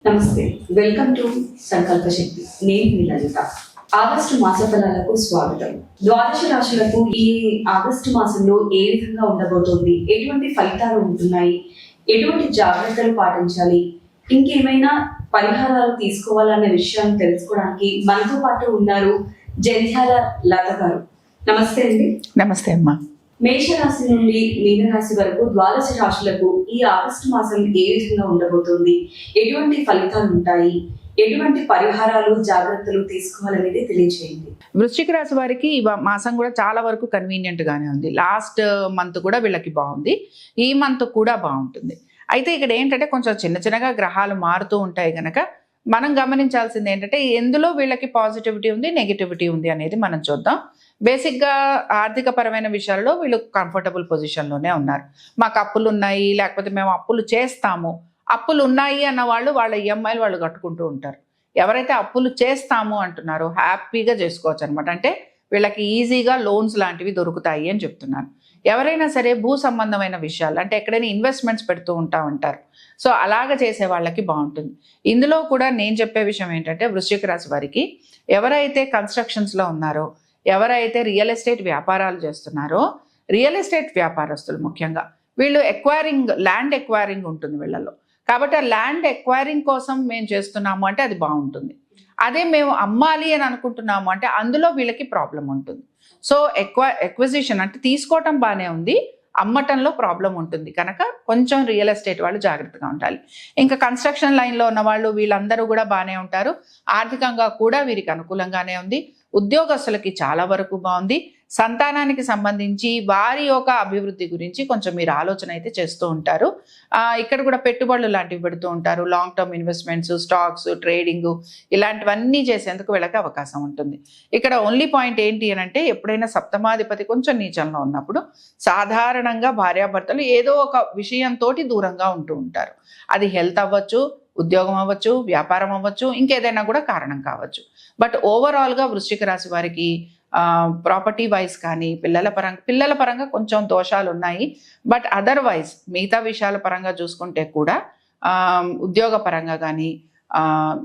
నమస్తే, welcome to సంకల్ప శక్తి. నేను మీ లలిత. ఆగస్టు మాస ఫలాలకు స్వాగతం. ద్వాదశ రాశులకు ఈ ఆగస్టు మాసంలో ఏ విధంగా ఉండబోతోంది, ఎటువంటి ఫలితాలు ఉంటున్నాయి, ఎటువంటి జాగ్రత్తలు పాటించాలి, ఇంకేమైనా పరిహారాలు తీసుకోవాలనే విషయాన్ని తెలుసుకోవడానికి మనతో పాటు ఉన్నారు జంధ్యాల లత గారు. నమస్తే అండి. నమస్తే అమ్మా. మేషరాశి నుండి మీనరాశి వరకు ద్వాదశ రాశులకు ఈ ఆగస్టు మాసం ఏ విధంగా ఉండబోతోంది, ఎటువంటి ఫలితాలు ఉంటాయి, ఎటువంటి పరిహారాలు జాగ్రత్తలు తీసుకోవాలనేది తెలియజేయండి. వృశ్చిక రాశి వారికి ఈ మాసం కూడా చాలా వరకు కన్వీనియంట్ గానే ఉంది. లాస్ట్ మంత్ కూడా వీళ్ళకి బాగుంది, ఈ మంత్ కూడా బాగుంటుంది. అయితే ఇక్కడ ఏంటంటే కొంచెం చిన్న చిన్నగా గ్రహాలు మారుతూ ఉంటాయి కనుక మనం గమనించాల్సింది ఏంటంటే ఎందులో వీళ్ళకి పాజిటివిటీ ఉంది, నెగిటివిటీ ఉంది అనేది మనం చూద్దాం. బేసిక్గా ఆర్థిక పరమైన విషయాల్లో వీళ్ళు కంఫర్టబుల్ పొజిషన్లోనే ఉన్నారు. మాకు అప్పులు ఉన్నాయి, లేకపోతే మేము అప్పులు చేస్తాము, అప్పులు ఉన్నాయి అన్న వాళ్ళు వాళ్ళ ఈఎంఐలు వాళ్ళు కట్టుకుంటూ ఉంటారు. ఎవరైతే అప్పులు చేస్తాము అంటున్నారో హ్యాపీగా చేసుకోవచ్చు అనమాట. అంటే వీళ్ళకి ఈజీగా లోన్స్ లాంటివి దొరుకుతాయి అని చెప్తున్నాను. ఎవరైనా సరే భూ సంబంధమైన విషయాలు అంటే ఎక్కడైనా ఇన్వెస్ట్మెంట్స్ పెడుతూ ఉంటారు. సో అలాగ చేసే వాళ్ళకి బాగుంటుంది. ఇందులో కూడా నేను చెప్పే విషయం ఏంటంటే వృశ్చిక రాశి వారికి ఎవరైతే కన్స్ట్రక్షన్స్లో ఉన్నారో, ఎవరైతే రియల్ ఎస్టేట్ వ్యాపారాలు చేస్తున్నారో, రియల్ ఎస్టేట్ వ్యాపారస్తులు ముఖ్యంగా వీళ్ళు ల్యాండ్ ఎక్వైరింగ్ ఉంటుంది వీళ్ళలో. కాబట్టి ఆ ల్యాండ్ ఎక్వైరింగ్ కోసం మేము చేస్తున్నాము అంటే అది బాగుంటుంది. అదే మేము అమ్మాలి అని అనుకుంటున్నాము అంటే అందులో వీళ్ళకి ప్రాబ్లం ఉంటుంది. సో ఎక్విజిషన్ అంటే తీసుకోవటం బాగానే ఉంది, అమ్మటంలో ప్రాబ్లం ఉంటుంది కనుక కొంచెం రియల్ ఎస్టేట్ వాళ్ళు జాగ్రత్తగా ఉండాలి. ఇంకా కన్స్ట్రక్షన్ లైన్లో ఉన్న వాళ్ళు వీళ్ళందరూ కూడా బాగానే ఉంటారు. ఆర్థికంగా కూడా వీరికి అనుకూలంగానే ఉంది. ఉద్యోగస్తులకి చాలా వరకు బాగుంది. సంతానానికి సంబంధించి వారి యొక్క అభివృద్ధి గురించి కొంచెం మీరు ఆలోచన అయితే చేస్తూ ఉంటారు. ఇక్కడ కూడా పెట్టుబడులు లాంటివి పెడుతూ ఉంటారు. Long term investments, stocks, trading ఇలాంటివన్నీ చేసేందుకు వీళ్ళకి అవకాశం ఉంటుంది. ఇక్కడ ఓన్లీ పాయింట్ ఏంటి అని అంటే ఎప్పుడైనా సప్తమాధిపతి కొంచెం నీచంలో ఉన్నప్పుడు సాధారణంగా భార్యాభర్తలు ఏదో ఒక విషయంతో దూరంగా ఉంటూ ఉంటారు. అది హెల్త్ అవ్వచ్చు, ఉద్యోగం అవ్వచ్చు, వ్యాపారం అవ్వచ్చు, ఇంకేదైనా కూడా కారణం కావచ్చు. బట్ ఓవరాల్గా వృశ్చిక రాశి వారికి ప్రాపర్టీ వైజ్ కానీ పిల్లల పరంగా కొంచెం దోషాలు ఉన్నాయి. బట్ అదర్వైజ్ మిగతా విషయాల పరంగా చూసుకుంటే కూడా ఉద్యోగ పరంగా కానీ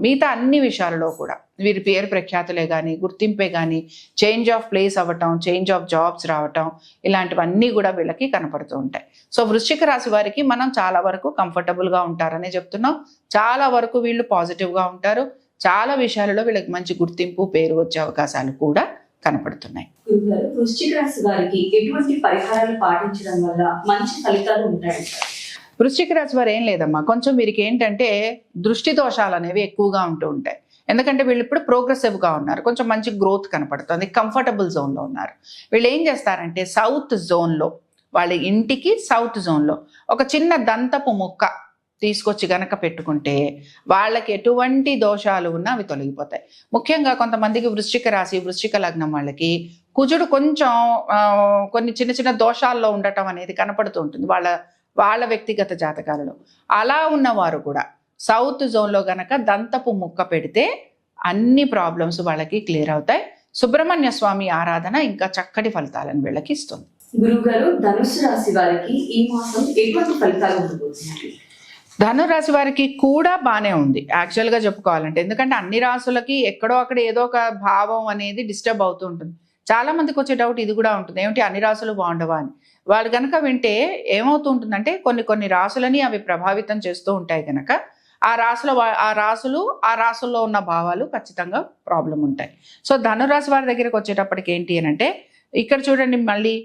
మిగతా అన్ని విషయాలలో కూడా వీరి పేరు ప్రఖ్యాతులే కానీ, గుర్తింపే కానీ, చేంజ్ ఆఫ్ ప్లేస్ అవ్వటం, చేంజ్ ఆఫ్ జాబ్స్ రావటం, ఇలాంటివన్నీ కూడా వీళ్ళకి కనపడుతూ ఉంటాయి. సో వృశ్చిక రాశి వారికి మనం చాలా వరకు కంఫర్టబుల్గా ఉంటారనే చెప్తున్నాం. చాలా వరకు వీళ్ళు పాజిటివ్గా ఉంటారు. చాలా విషయాలలో వీళ్ళకి మంచి గుర్తింపు, పేరు వచ్చే అవకాశాలు కూడా కనపడుతున్నాయి. వృశ్చిక రాశి వారికి ఎటువంటి పరిహారాలు పాటించడం వల్ల మంచి ఫలితాలు ఉంటాయి? వృశ్చిక రాశి వారు ఏం లేదమ్మా, కొంచెం వీరికి ఏంటంటే దృష్టి దోషాలు అనేవి ఎక్కువగా ఉంటూ ఉంటాయి. ఎందుకంటే వీళ్ళు ఇప్పుడు ప్రోగ్రెసివ్గా ఉన్నారు, కొంచెం మంచి గ్రోత్ కనపడుతుంది, కంఫర్టబుల్ జోన్లో ఉన్నారు. వీళ్ళు ఏం చేస్తారంటే సౌత్ జోన్లో, వాళ్ళ ఇంటికి సౌత్ జోన్లో ఒక చిన్న దంతపు ముక్క తీసుకొచ్చి గనక పెట్టుకుంటే వాళ్ళకి ఎటువంటి దోషాలు ఉన్నా అవి తొలగిపోతాయి. ముఖ్యంగా కొంతమందికి వృశ్చిక రాశి, వృశ్చిక లగ్నం వాళ్ళకి కుజుడు కొంచెం కొన్ని చిన్న చిన్న దోషాల్లో ఉండటం అనేది కనపడుతూ ఉంటుంది వాళ్ళ వ్యక్తిగత జాతకాలలో. అలా ఉన్నవారు కూడా సౌత్ జోన్లో గనక దంతపు ముక్క పెడితే అన్ని ప్రాబ్లమ్స్ వాళ్ళకి క్లియర్ అవుతాయి. సుబ్రహ్మణ్య స్వామి ఆరాధన ఇంకా చక్కటి ఫలితాలను వీళ్ళకి ఇస్తుంది. గురుగారు, ధనుసు రాశి వారికి ఈ మాసం ఎటువంటి ఫలితాలు ఉండబోతున్నాయి? ధనురాశి వారికి కూడా బాగానే ఉంది యాక్చువల్గా చెప్పుకోవాలంటే. ఎందుకంటే అన్ని రాసులకి ఎక్కడో అక్కడ ఏదో ఒక భావం అనేది డిస్టర్బ్ అవుతూ ఉంటుంది. చాలా మందికి వచ్చే డౌట్ ఇది కూడా ఉంటుంది, ఏమిటి అన్ని రాసులు బాగుండవా అని. వాళ్ళు కనుక వింటే ఏమవుతూ ఉంటుందంటే కొన్ని రాసులని అవి ప్రభావితం చేస్తూ ఉంటాయి కనుక ఆ రాసుల్లో ఉన్న భావాలు ఖచ్చితంగా ప్రాబ్లం ఉంటాయి. సో ధనురాశి వారి దగ్గరకు వచ్చేటప్పటికి ఏంటి అని అంటే ఇక్కడ చూడండి, మళ్ళీ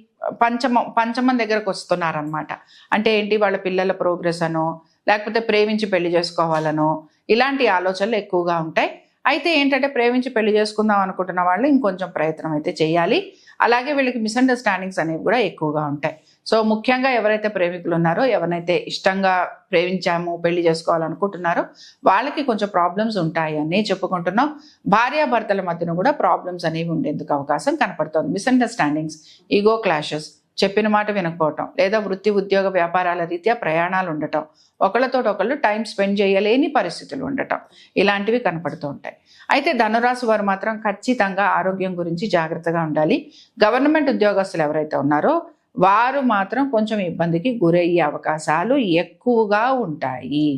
పంచమం దగ్గరకు వస్తున్నారనమాట. అంటే ఏంటి, వాళ్ళ పిల్లల ప్రోగ్రెస్ అనో లేకపోతే ప్రేమించి పెళ్లి చేసుకోవాలనో ఇలాంటి ఆలోచనలు ఎక్కువగా ఉంటాయి. అయితే ఏంటంటే ప్రేమించి పెళ్లి చేసుకుందాం అనుకుంటున్న వాళ్ళు ఇంకొంచెం ప్రయత్నం అయితే చేయాలి. అలాగే వీళ్ళకి మిస్అండర్స్టాండింగ్స్ అనేవి కూడా ఎక్కువగా ఉంటాయి. సో ముఖ్యంగా ఎవరైతే ప్రేమికులు ఉన్నారో, ఎవరైతే ఇష్టంగా ప్రేమించాము పెళ్లి చేసుకోవాలనుకుంటున్నారో వాళ్ళకి కొంచెం ప్రాబ్లమ్స్ ఉంటాయి అని చెప్పుకుంటున్నాం. భార్యాభర్తల మధ్యన కూడా ప్రాబ్లమ్స్ అనేవి ఉండేందుకు అవకాశం కనపడుతుంది. మిస్అండర్స్టాండింగ్స్, ఈగో క్లాషెస్, చెప్పిన మాట వినకపోవటం, లేదా వృత్తి ఉద్యోగ వ్యాపారాల రీత్యా ప్రయాణాలు ఉండటం, ఒకళ్ళతో ఒకళ్ళు టైం స్పెండ్ చేయలేని పరిస్థితులు ఉండటం, ఇలాంటివి కనపడుతూ ఉంటాయి. అయితే ధనురాశి వారు మాత్రం ఖచ్చితంగా ఆరోగ్యం గురించి జాగ్రత్తగా ఉండాలి. గవర్నమెంట్ ఉద్యోగస్తులు ఎవరైతే ఉన్నారో వారు మాత్రం కొంచెం ఇబ్బందికి గురయ్యే అవకాశాలు ఎక్కువగా ఉంటాయి.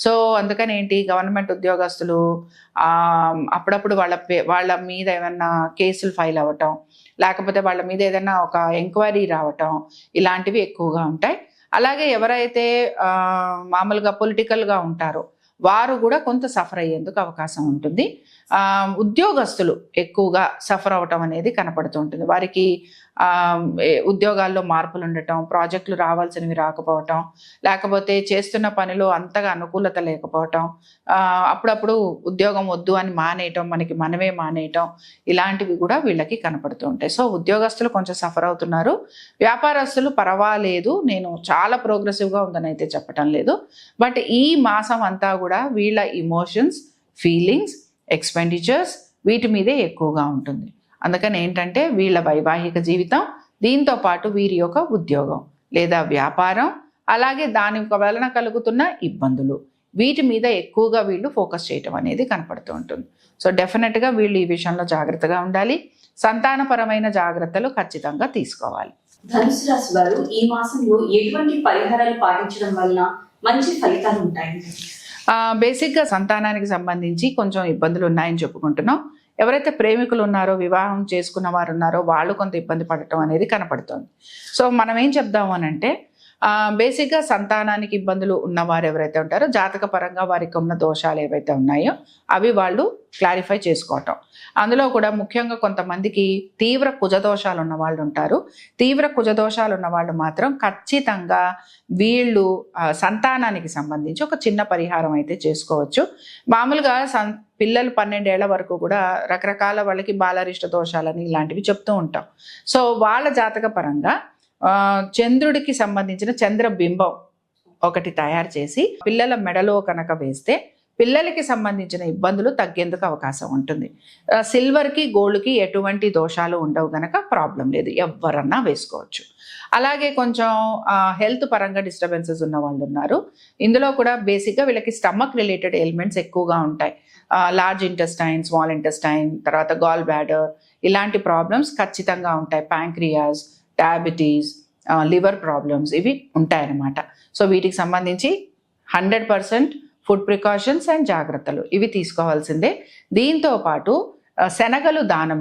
సో అందుకని ఏంటి, గవర్నమెంట్ ఉద్యోగస్తులు అప్పుడప్పుడు వాళ్ళ మీద ఏమన్నా కేసులు ఫైల్ అవ్వటం, లేకపోతే వాళ్ళ మీద ఏదైనా ఒక ఎంక్వైరీ రావటం, ఇలాంటివి ఎక్కువగా ఉంటాయి. అలాగే ఎవరైతే మామూలుగా పొలిటికల్గా ఉంటారో వారు కూడా కొంత సఫర్ అయ్యేందుకు అవకాశం ఉంటుంది. ఉద్యోగస్తులు ఎక్కువగా సఫర్ అవటం అనేది కనపడుతుంటుంది. వారికి ఉద్యోగాల్లో మార్పులు ఉండటం, ప్రాజెక్టులు రావాల్సినవి రాకపోవటం, లేకపోతే చేస్తున్న పనిలో అంతగా అనుకూలత లేకపోవటం, అప్పుడప్పుడు ఉద్యోగం వద్దు అని మానేయటం, మనమే మానేయటం, ఇలాంటివి కూడా వీళ్ళకి కనపడుతూ ఉంటాయి. సో ఉద్యోగస్తులు కొంచెం సఫర్ అవుతున్నారు. వ్యాపారస్తులు పర్వాలేదు, నేను చాలా ప్రోగ్రెసివ్గా ఉందని అయితే చెప్పటం లేదు. బట్ ఈ మాసం అంతా కూడా వీళ్ళ ఇమోషన్స్, ఫీలింగ్స్, ఎక్స్పెండిచర్స్ వీటి మీదే ఎక్కువగా ఉంటుంది. అందుకని ఏంటంటే వీళ్ళ వైవాహిక జీవితం, దీంతో పాటు వీరి యొక్క ఉద్యోగం లేదా వ్యాపారం, అలాగే దాని వలన కలుగుతున్న ఇబ్బందులు, వీటి మీద ఎక్కువగా వీళ్ళు ఫోకస్ చేయటం అనేది కనపడుతూ ఉంటుంది. సో డెఫినెట్గా వీళ్ళు ఈ విషయంలో జాగ్రత్తగా ఉండాలి. సంతానపరమైన జాగ్రత్తలు ఖచ్చితంగా తీసుకోవాలి. ధనుసు రాశి వారు ఈ మాసంలో ఎటువంటి పరిహారాలు పాటించడం వలన మంచి ఫలితాలు ఉంటాయి? బేసిక్గా సంతానానికి సంబంధించి కొంచెం ఇబ్బందులు ఉన్నాయని చెప్పుకుంటున్నాం. ఎవరైతే ప్రేమికులు ఉన్నారో, వివాహం చేసుకున్న వారు ఉన్నారో వాళ్ళు కొంత ఇబ్బంది పడటం అనేది కనపడుతుంది. సో మనం ఏం చెప్దాము అని అంటే, బేసిక్గా సంతానానికి ఇబ్బందులు ఉన్నవారు ఎవరైతే ఉంటారో జాతక పరంగా వారికి ఉన్న దోషాలు ఏవైతే ఉన్నాయో అవి వాళ్ళు క్లారిఫై చేసుకోవటం. అందులో కూడా ముఖ్యంగా కొంతమందికి తీవ్ర కుజదోషాలు ఉన్న వాళ్ళు ఉంటారు. తీవ్ర కుజదోషాలు ఉన్న వాళ్ళు మాత్రం ఖచ్చితంగా వీళ్ళు సంతానానికి సంబంధించి ఒక చిన్న పరిహారం అయితే చేసుకోవచ్చు. మామూలుగా పిల్లలు 12 ఏళ్ల వరకు కూడా రకరకాల వాళ్ళకి బాలారిష్ట దోషాలని ఇలాంటివి చెప్తూ ఉంటాం. సో వాళ్ళ జాతక పరంగా చంద్రుడికి సంబంధించిన చంద్రబింబం ఒకటి తయారు చేసి పిల్లల మెడలో కనుక వేస్తే పిల్లలకి సంబంధించిన ఇబ్బందులు తగ్గేందుకు అవకాశం ఉంటుంది. సిల్వర్కి, గోల్డ్కి ఎటువంటి దోషాలు ఉండవు గనక ప్రాబ్లం లేదు, ఎవరన్నా వేసుకోవచ్చు. అలాగే కొంచెం హెల్త్ పరంగా డిస్టర్బెన్సెస్ ఉన్న వాళ్ళు ఉన్నారు. ఇందులో కూడా బేసిక్గా వీళ్ళకి స్టమక్ రిలేటెడ్ ఎలిమెంట్స్ ఎక్కువగా ఉంటాయి. లార్జ్ ఇంటెస్టైన్, స్మాల్ ఇంటెస్టైన్, తర్వాత గాల్ బ్లాడర్, ఇలాంటి ప్రాబ్లమ్స్ ఖచ్చితంగా ఉంటాయి. ప్యాంక్రియాస్, డయాబెటీస్, లివర్ ప్రాబ్లమ్స్ ఇవి ఉంటాయన్నమాట. సో వీటికి సంబంధించి 100% ఫుడ్ ప్రికాషన్స్ అండ్ జాగ్రత్తలు ఇవి తీసుకోవాల్సిందే. దీంతో పాటు శనగలు దానం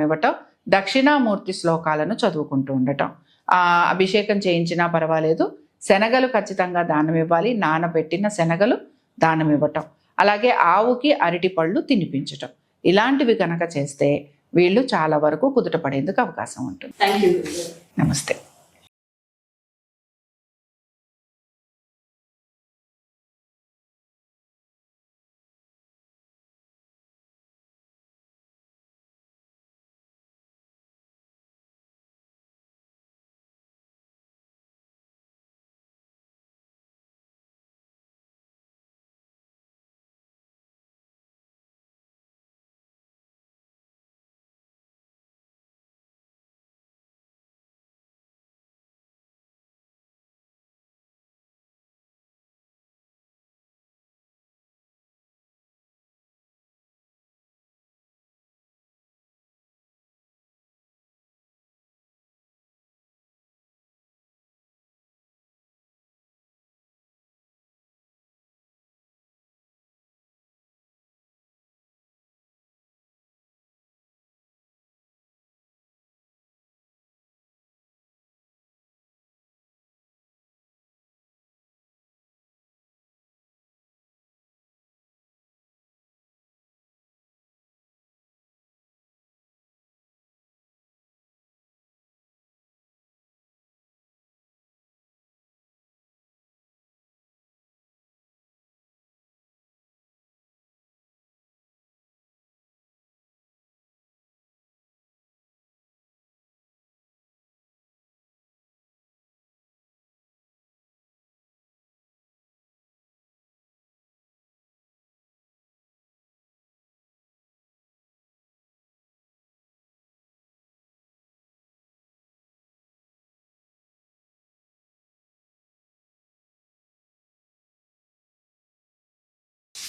ఇవ్వటం, దక్షిణామూర్తి శ్లోకాలను చదువుకుంటూ ఉండటం, అభిషేకం చేయించినా పర్వాలేదు, శనగలు ఖచ్చితంగా దానం ఇవ్వాలి. నానబెట్టిన శనగలు దానం ఇవ్వటం, అలాగే ఆవుకి అరటి పళ్ళు తినిపించటం, ఇలాంటివి కనుక చేస్తే వీళ్ళు చాలా వరకు కుదుట పడేందుకు అవకాశం ఉంటుంది. నమస్తే.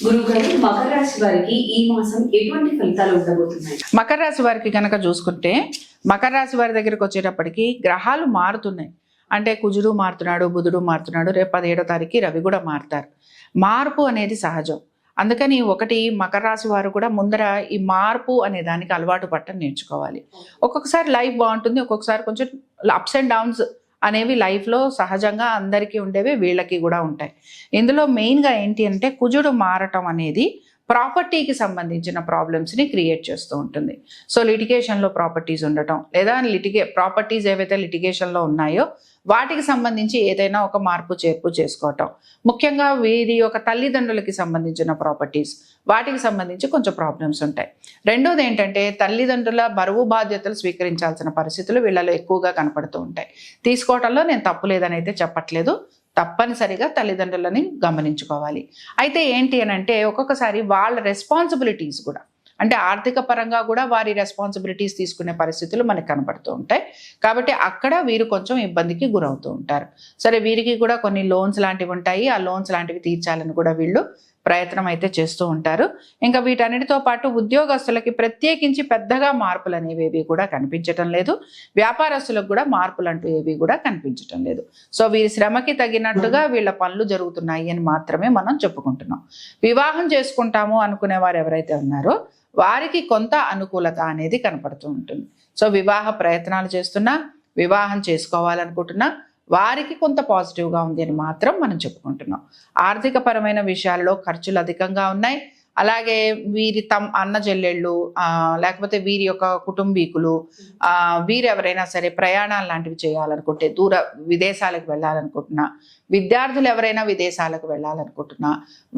గురుగారు, మకర రాశి వారికి ఈ మాసం ఎటువంటి ఫలితాలు ఉండబోతున్నాయి? మకర రాశి వారికి కనుక చూసుకుంటే, మకర రాశి వారి దగ్గరికి వచ్చేటప్పటికి గ్రహాలు మారుతున్నాయి. అంటే కుజుడు మారుతున్నాడు, బుధుడు మారుతున్నాడు, రేపు 17వ తారీఖు రవి కూడా మారుతారు. మార్పు అనేది సహజం. అందుకని ఒకటి మకర రాశి వారు కూడా ముందర ఈ మార్పు అనే దానికి అలవాటు పట్టని నేర్చుకోవాలి. ఒక్కొక్కసారి లైఫ్ బాగుంటుంది, ఒక్కొక్కసారి కొంచెం అప్స్ అండ్ డౌన్స్ అనేవి లైఫ్లో సహజంగా అందరికీ ఉండేవి, వీళ్ళకి కూడా ఉంటాయి. ఇందులో మెయిన్గా ఏంటి అంటే కుజుడు మారటం అనేది ప్రాపర్టీకి సంబంధించిన ప్రాబ్లమ్స్ని క్రియేట్ చేస్తూ ఉంటుంది. సో లిటిగేషన్లో ప్రాపర్టీస్ ఉండటం, లేదా ప్రాపర్టీస్ ఏవైతే లిటిగేషన్లో ఉన్నాయో వాటికి సంబంధించి ఏదైనా ఒక మార్పు చేర్పు చేసుకోవటం, ముఖ్యంగా వీరి యొక్క తల్లిదండ్రులకి సంబంధించిన ప్రాపర్టీస్ వాటికి సంబంధించి కొంచెం ప్రాబ్లమ్స్ ఉంటాయి. రెండోది ఏంటంటే తల్లిదండ్రుల బరువు బాధ్యతలు స్వీకరించాల్సిన పరిస్థితులు వీళ్ళలో ఎక్కువగా కనపడుతూ ఉంటాయి. తీసుకోవటంలో నేను తప్పు లేదని అయితే చెప్పట్లేదు, తప్పనిసరిగా తల్లిదండ్రులని గమనించుకోవాలి. అయితే ఏంటి అని అంటే ఒక్కొక్కసారి వాళ్ళ రెస్పాన్సిబిలిటీస్ కూడా, అంటే ఆర్థిక పరంగా కూడా వారి రెస్పాన్సిబిలిటీస్ తీసుకునే పరిస్థితులు మనకు కనపడుతూ ఉంటాయి. కాబట్టి అక్కడ వీరు కొంచెం ఇబ్బందికి గురవుతూ ఉంటారు. సరే, వీరికి కూడా కొన్ని లోన్స్ లాంటివి ఉంటాయి, ఆ లోన్స్ లాంటివి తీర్చాలని కూడా వీళ్ళు ప్రయత్నం అయితే చేస్తూ ఉంటారు. ఇంకా వీటన్నిటితో పాటు ఉద్యోగస్తులకి ప్రత్యేకించి పెద్దగా మార్పులు అనేవి ఏవి కూడా కనిపించటం లేదు. వ్యాపారస్తులకు కూడా మార్పులు అంటూ ఏవి కూడా కనిపించటం లేదు. సో వీరి శ్రమకి తగినట్టుగా వీళ్ళ పనులు జరుగుతున్నాయి అని మాత్రమే మనం చెప్పుకుంటున్నాం. వివాహం చేసుకుంటాము అనుకునే వారు ఎవరైతే ఉన్నారో వారికి కొంత అనుకూలత అనేది కనపడుతూ ఉంటుంది. సో వివాహ ప్రయత్నాలు చేస్తున్నా, వివాహం చేసుకోవాలనుకుంటున్నా వారికి కొంత పాజిటివ్గా ఉంది అని మాత్రం మనం చెప్పుకుంటున్నాం. ఆర్థిక పరమైన విషయాల్లో ఖర్చులు అధికంగా ఉన్నాయి. అలాగే వీరి అన్న చెల్లెళ్ళు, లేకపోతే వీరి యొక్క కుటుంబీకులు, వీరెవరైనా సరే ప్రయాణాలు లాంటివి చేయాలనుకుంటే, దూర విదేశాలకు వెళ్ళాలనుకుంటున్నా, విద్యార్థులు ఎవరైనా విదేశాలకు వెళ్ళాలనుకుంటున్నా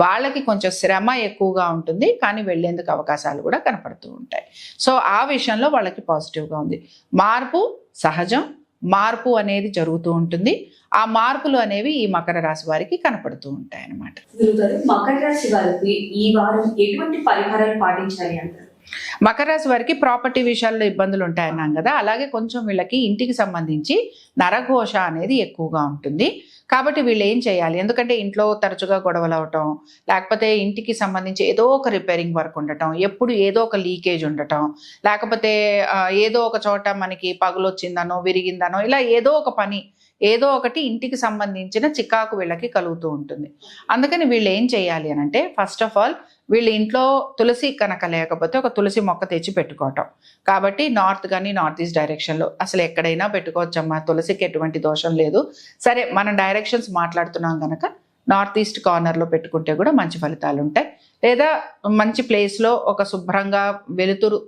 వాళ్ళకి కొంచెం శ్రమ ఎక్కువగా ఉంటుంది, కానీ వెళ్ళేందుకు అవకాశాలు కూడా కనపడుతూ ఉంటాయి. సో ఆ విషయంలో వాళ్ళకి పాజిటివ్గా ఉంది. మార్పు సహజం, మార్పు అనేది జరుగుతూ ఉంటుంది. ఆ మార్పులు అనేవి ఈ మకర రాశి వారికి కనపడుతూ ఉంటాయి అన్నమాట. మకర రాశి వారికి ఈ వారం ఎటువంటి పరిహారాలు పాటించాలి అంటారు? మకర రాశి వారికి ప్రాపర్టీ విషయాల్లో ఇబ్బందులు ఉంటాయన్నాం కదా, అలాగే కొంచెం వీళ్ళకి ఇంటికి సంబంధించి నరఘోష అనేది ఎక్కువగా ఉంటుంది. కాబట్టి వీళ్ళు ఏం చేయాలి, ఎందుకంటే ఇంట్లో తరచుగా గొడవలు అవటం, లేకపోతే ఇంటికి సంబంధించి ఏదో ఒక రిపేరింగ్ వర్క్ ఉండటం, ఎప్పుడు ఏదో ఒక లీకేజ్ ఉండటం, లేకపోతే ఏదో ఒక చోట మనకి పగులొచ్చిందనో విరిగిందనో ఇలా ఏదో ఒక పని, ఏదో ఒకటి ఇంటికి సంబంధించిన చికాకు వీళ్ళకి కలుగుతూ ఉంటుంది. అందుకని వీళ్ళు ఏం చేయాలి అని అంటే, ఫస్ట్ ఆఫ్ ఆల్ వీళ్ళ ఇంట్లో తులసి కనుక లేకపోతే ఒక తులసి మొక్క తెచ్చి పెట్టుకోవటం. కాబట్టి నార్త్ కానీ నార్త్ ఈస్ట్ డైరెక్షన్లో అసలు ఎక్కడైనా పెట్టుకోవచ్చమ్మా, తులసికి ఎటువంటి దోషం లేదు. సరే, మనం డైరెక్షన్స్ మాట్లాడుతున్నాం కనుక నార్త్ ఈస్ట్ కార్నర్లో పెట్టుకుంటే కూడా మంచి ఫలితాలు ఉంటాయి. లేదా మంచి ప్లేస్లో ఒక శుభ్రంగా వెలుతురు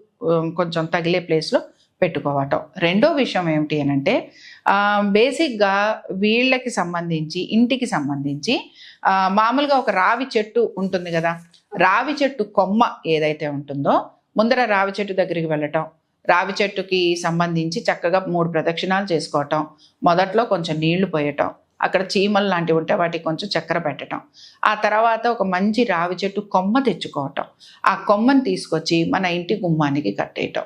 కొంచెం తగిలే ప్లేస్లో పెట్టుకోవటం. రెండో విషయం ఏమిటి అని అంటే, బేసిక్గా వీళ్ళకి సంబంధించి ఇంటికి సంబంధించి మామూలుగా ఒక రావి చెట్టు ఉంటుంది కదా, రావి చెట్టు కొమ్మ ఏదైతే ఉంటుందో ముందర రావి చెట్టు దగ్గరికి వెళ్ళటం, రావి చెట్టుకి సంబంధించి చక్కగా 3 ప్రదక్షిణాలు చేసుకోవటం, మొదట్లో కొంచెం నీళ్లు పోయటం, అక్కడ చీమలు లాంటివి ఉంటే వాటికి కొంచెం చక్కెర పెట్టడం, ఆ తర్వాత ఒక మంచి రావి చెట్టు కొమ్మ తెచ్చుకోవటం, ఆ కొమ్మని తీసుకొచ్చి మన ఇంటి గుమ్మానికి కట్టేయటం.